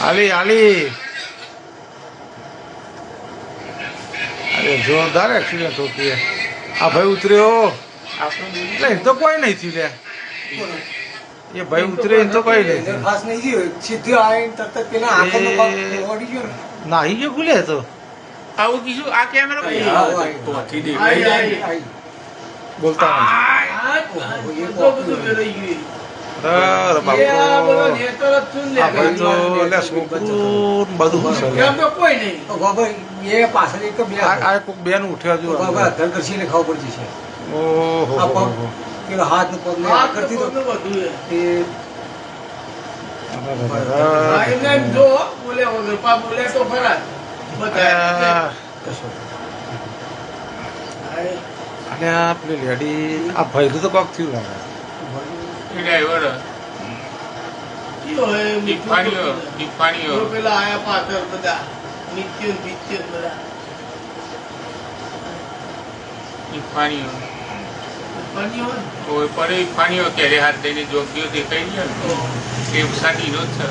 આલી આલી અરે જોરદાર એક્સિડન્ટ हो गया આ ભાઈ ઉતર્યો નહીં તો કોઈ નહીં થયું લે એ ભાઈ ઉતરે તો કોઈ નહીં ખાસ નહીં થયું સીધું આવીને તરત પેલા આંખનો ઓડી ગયો નાહી ગયો ખુલે તો આવું કીધું આ કેમેરા બોલતા નહીં અરે બાપુ આ ભાઈ તો લે છોકરું બધું કોઈ નહીં ભાઈ એ પાછળ એક બે આ કોક બેન ઉઠ્યા જો બાબા ધનકરસિંહ ને ખબર પડી છે ઓહો પેલો હાથ નો પગ ને કરતી તો એ જો બોલે વગર પા બોલે તો ખરા બતા અને આ પેલી લેડી આ ભાઈ તો કોક થયું લાગે ડ્રાઈવર કયો હે દીપાણીઓ પેલા આયા પાછળ બધા નિત્ય બધા દીપાણીઓ પાણીઓ કોઈ પડે પાણીઓ ક્યારે હાથ દઈને જોગ્યો દેખાઈ ગયો ને એ સાડી નો જ છે